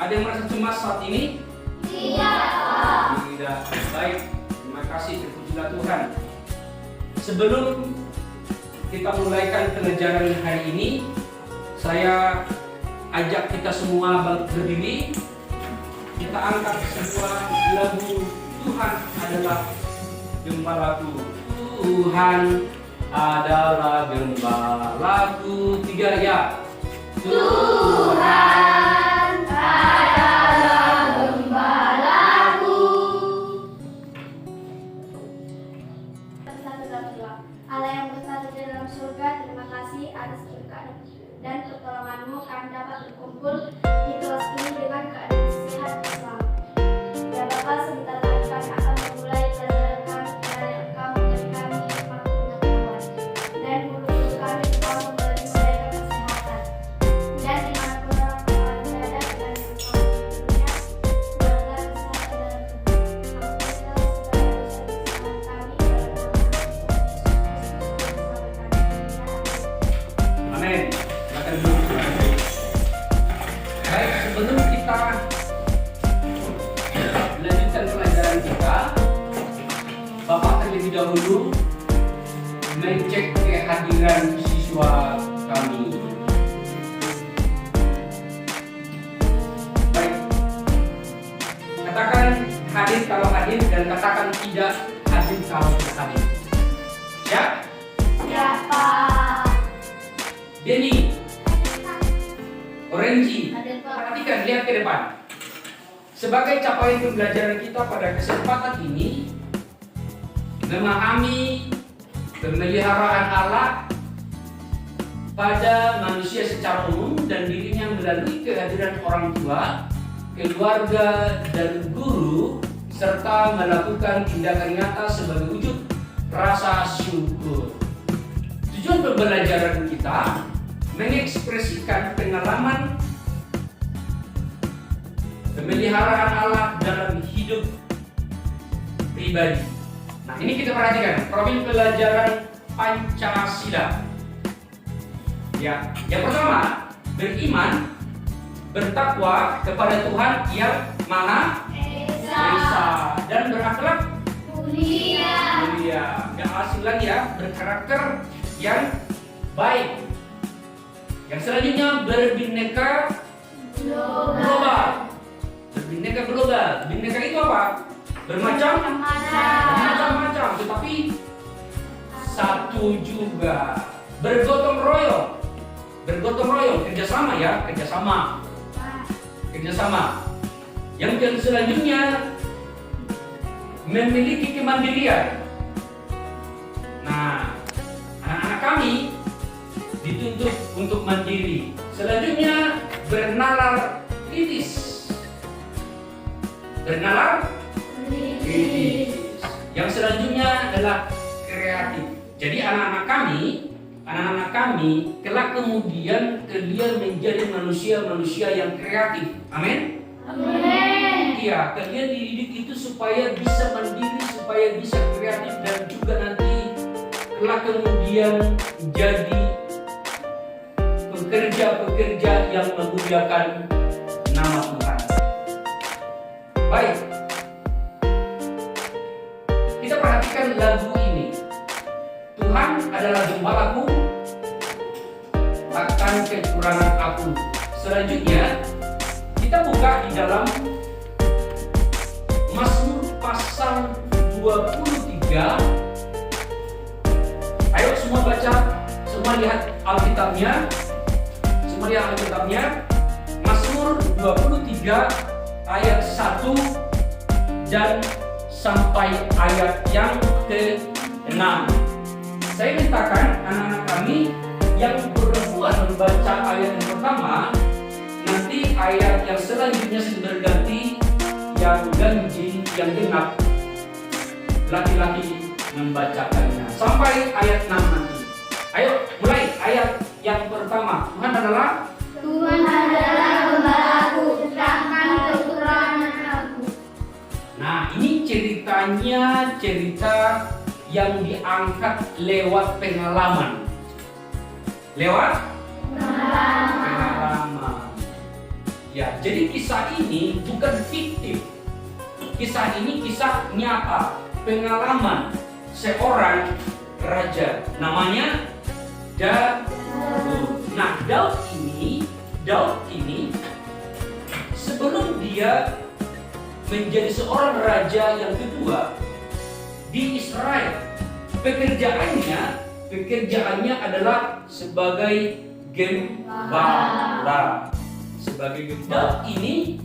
Ada yang merasa cemas saat ini? Tidak. Baik, terima kasih, terpujilah Tuhan. Sebelum kita mulaikan pengajaran hari ini, saya ajak kita semua berdiri. Kita angkat sebuah lagu Tuhan adalah gembalaku. Tuhan adalah gembalaku. 3 ya. Tuhan adalah gembalaku. Allah yang bersatu di dalam surga, terima kasih atas berkat dan pertolonganmu kami dapat berkumpul di kelas ini dengan keadaan sehat dan selamat. Ya Bapa, sebentar lagi kami akan memulai pelajaran kami dari Engkau menjadi kami hikmat pengetahuan dan guru-guru kami Engkau memberi mereka kesehatan. Dan dimanapun orang bakalan berada dan Engkau tentunya semoga kesehatan dalam tubuh. Amin. Silakan duduk. Baik, sebelum kita melanjutkan pelajaran kita, Bapak terlebih dahulu mengecek kehadiran siswa kami. Baik, katakan hadir kalau hadir dan katakan tidak hadir kalau tidak hadir. Siap? Siapa? Denny, Orenji, Hadir, Pak. perhatikan, lihat ke depan. Sebagai capaian pembelajaran kita pada kesempatan ini, memahami pemeliharaan Allah pada manusia secara umum dan dirinya melalui kehadiran orang tua, keluarga, dan guru, serta melakukan tindakan nyata sebagai wujud rasa syukur. Tujuan pembelajaran kita mengekspresikan pengalaman pemeliharaan Allah dalam hidup pribadi. Nah, ini kita perhatikan profil pelajaran Pancasila. Ya, yang pertama, beriman, bertakwa kepada Tuhan yang Maha Esa dan berakhlak Mulia. mulia. Nggak asing lagi ya, berkarakter yang baik. Yang selanjutnya berbineka global. Berbineka global. Bineka itu apa? Bermacam-macam, tetapi satu juga. Bergotong royong. Kerjasama ya, kerjasama. Yang selanjutnya memiliki kemandirian. Nah, anak-anak kami dituntut untuk mandiri. Selanjutnya bernalar kritis. Yang selanjutnya adalah kreatif. Jadi anak-anak kami kelak kemudian kalian menjadi manusia-manusia yang kreatif. Amin. Amin. Iya, kalian dididik itu supaya bisa mandiri, supaya bisa kreatif dan juga nanti kelak kemudian jadi pekerja-pekerja yang memuliakan nama Tuhan. Baik, kita perhatikan lagu ini. Tuhan adalah gembalaku, takkan kekurangan aku. Selanjutnya, kita buka di dalam Mazmur pasal 23. Ayo semua baca, semua lihat Alkitabnya. Mazmur 23 ayat 1 dan sampai ayat yang ke-6. Saya mintakan anak-anak kami yang perempuan membaca ayat yang pertama, nanti ayat yang selanjutnya berganti yang ganjil, yang genap, laki-laki membacakannya sampai ayat 6 nanti. Ayo mulai ayat yang pertama. Tuhan adalah gembalaku, takkan kekurangan aku. Nah, ini cerita yang diangkat lewat pengalaman. Lewat pengalaman. Ya, Ya, jadi kisah ini bukan fiktif. Kisah ini kisah nyata, pengalaman seorang raja. Namanya Daud. Nah, Daud ini sebelum dia menjadi seorang raja yang kedua di Israel, pekerjaannya adalah sebagai gembala. Daud ini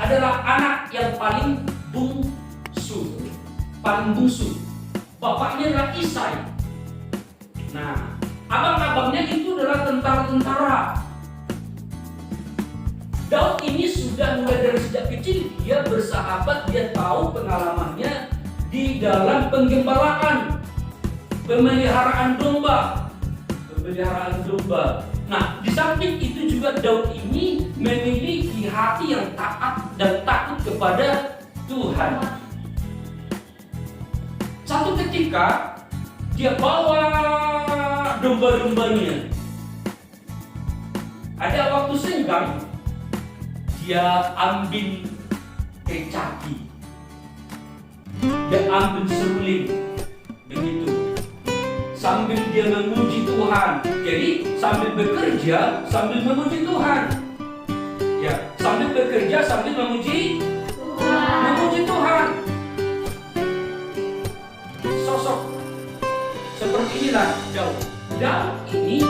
adalah anak yang paling bungsu. Bapaknya adalah Isai. Nah, abang-abangnya itu adalah tentara-tentara. Daud ini sudah mulai dari sejak kecil dia bersahabat, dia tahu pengalamannya di dalam penggembalaan, pemeliharaan domba. Nah, di samping itu juga Daud ini memiliki hati yang taat dan takut kepada Tuhan. Satu ketika dia bawa domba-dombanya. Ada waktu senggang, dia ambil kecapi, dia ambil seruling, begitu. Sambil dia memuji Tuhan. Jadi sambil bekerja, sambil memuji Tuhan. Ya, sambil bekerja, sambil memuji Tuhan. Sosok seperti inilah Daud. Daud ini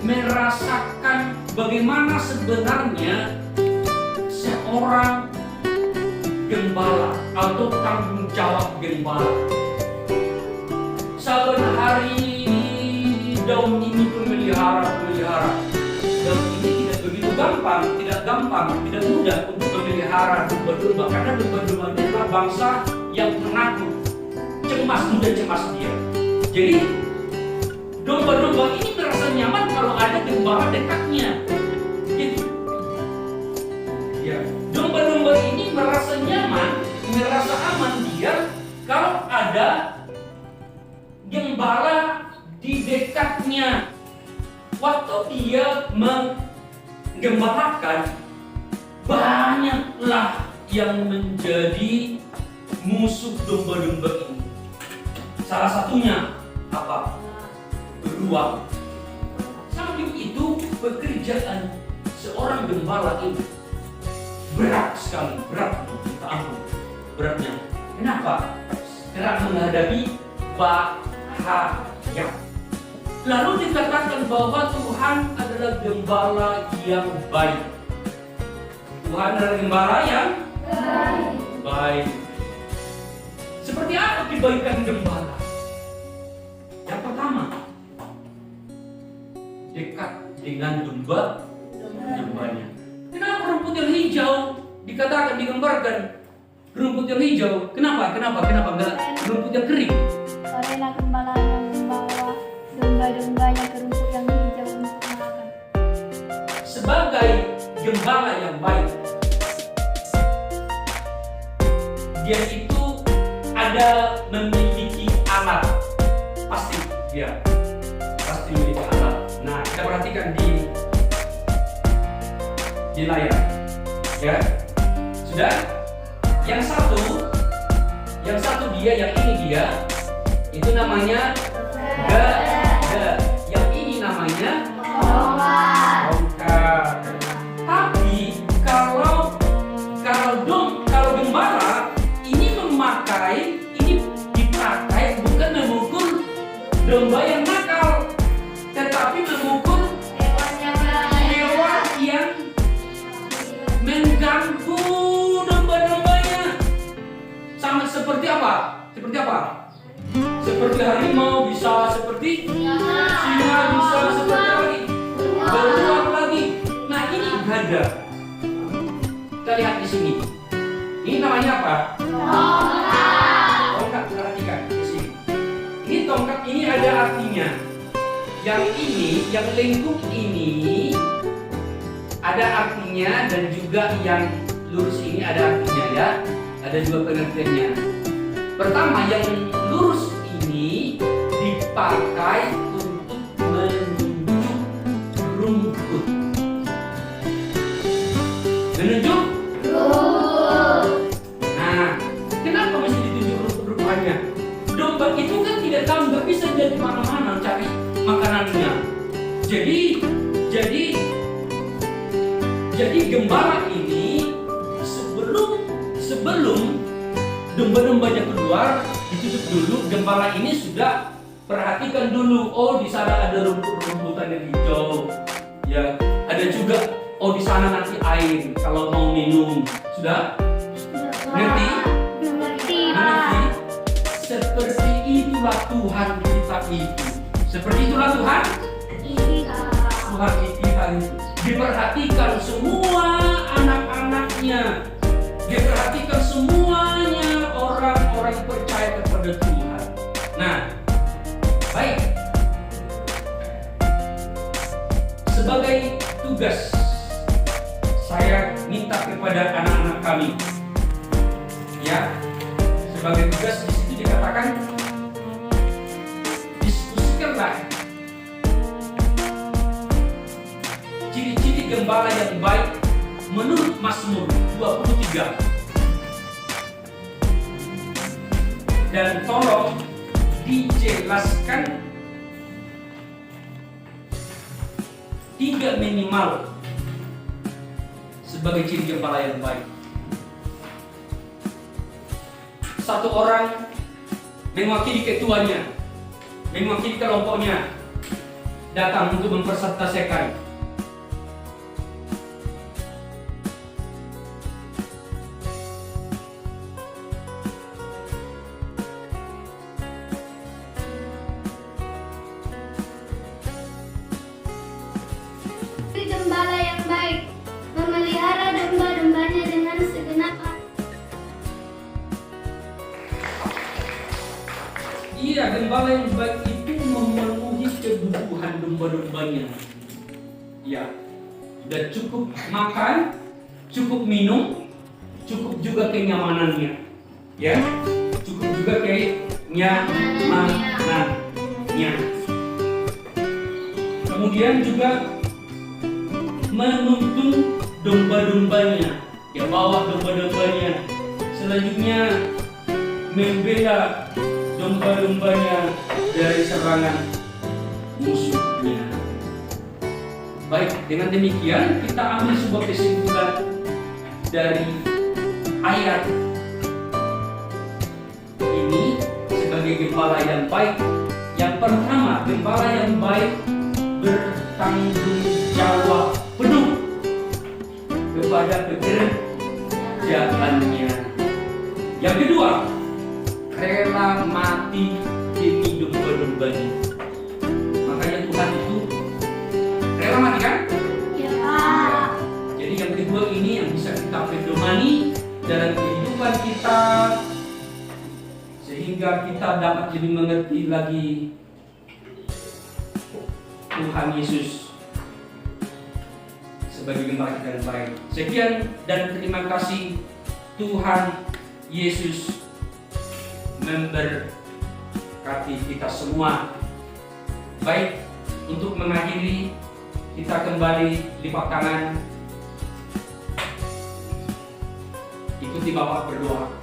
merasakan bagaimana sebenarnya seorang gembala atau tanggung jawab gembala. Saban hari Daud ini memelihara. Daud ini tidak begitu tidak mudah untuk memelihara domba-domba, karena domba-domba ini adalah bangsa yang penakut, mudah cemas dia. Jadi domba-domba ini merasa nyaman kalau ada gembala dekatnya. Gitu. Ya, domba-domba ini merasa nyaman, merasa aman dia kalau ada gembala di dekatnya. Waktu dia menggembalakan, banyaklah yang menjadi musuh domba-domba ini. Salah satunya apa? Beruang. Samping itu, pekerjaan seorang gembala ini berat sekali, berat untuk kita ampun. Beratnya. Kenapa? Kerap menghadapi bahaya. Lalu dikatakan bahwa Tuhan adalah gembala yang baik. Tuhan adalah gembala yang baik. Seperti apa kebaikan gembala? Yang pertama, dekat dengan dombanya. Kenapa rumput yang hijau dikatakan digambarkan rumput yang hijau? Kenapa enggak rumput yang kering? Karena gembala yang membawa domba-dombanya ke rumput yang hijau untuk makan. Sebagai gembala yang baik, dia itu ada memiliki alat. Pasti memiliki alat. Nah, kita perhatikan di layar. Ya. Sudah? Yang satu dia, yang ini dia. Itu namanya gada. Yang ini namanya tongkat. Tapi kalau gembala ini dipakai bukan memukul domba yang nakal, tetapi memukul hewan yang mengganggu domba-dombanya. Sama seperti apa? Seperti harimau, bisa seperti singa, bisa seperti beruang lagi. Nah, ini gada. Kita lihat di sini. Ini namanya apa? Tongkat. Perhatikan di sini. Ini tongkat ini ada artinya. Yang ini, yang lengkung ini ada artinya, dan juga yang lurus ini ada artinya, ya. Ada dua pengertiannya. Pertama, yang lurus ini dipakai untuk menunjuk rumput. Jadi gembala ini sebelum domba-dombanya keluar ditutup dulu, gembala ini sudah perhatikan dulu. Oh, di sana ada rumput-rumputan yang hijau. Ya, ada juga. Oh, di sana nanti air kalau mau minum. Sudah? Ngerti? Mengerti, Mengerti? Seperti itulah Tuhan kita itu. Seperti itulah Tuhan. Tuhan kita itu. Diperhatikan semua anak-anaknya. Diperhatikan semuanya orang-orang yang percaya kepada Tuhan. Nah, baik. Sebagai tugas, saya minta kepada anak-anak kami, ya, sebagai tugas di situ dikatakan diskusikanlah ciri-ciri gembala yang baik menurut Mazmur 23. Dan tolong dijelaskan 3 minimal sebagai ciri gembala yang baik. Satu orang mewakili ketuanya, mewakili kelompoknya, datang untuk mempresentasikan. Gembala yang baik memelihara domba-dombanya dengan segenap hati. Iya, gembala yang baik itu memenuhi kebutuhan domba-dombanya. Ya, sudah cukup makan, cukup minum, cukup juga kenyamanannya. Ya, cukup juga kenyamanannya. Kemudian juga menuntun domba-dombanya, ya, bawa domba-dombanya. Selanjutnya membela domba-dombanya dari serangan musuhnya. Baik, dengan demikian kita ambil sebuah kesimpulan dari ayat ini sebagai gembala yang baik. Yang pertama, gembala yang baik bertanggung jawab penuh kepada pekerjaannya. Yang kedua, rela mati demi domba-dombanya. Makanya Tuhan itu rela mati, kan? Ya, Pak. Jadi yang kedua ini yang bisa kita pedomani dalam kehidupan kita, sehingga kita dapat lebih mengerti lagi Tuhan Yesus sebagai gembala kita yang baik. Sekian dan terima kasih. Tuhan Yesus memberkati kita semua. Baik, untuk mengakhiri kita kembali lipat tangan, ikuti Bapak berdoa.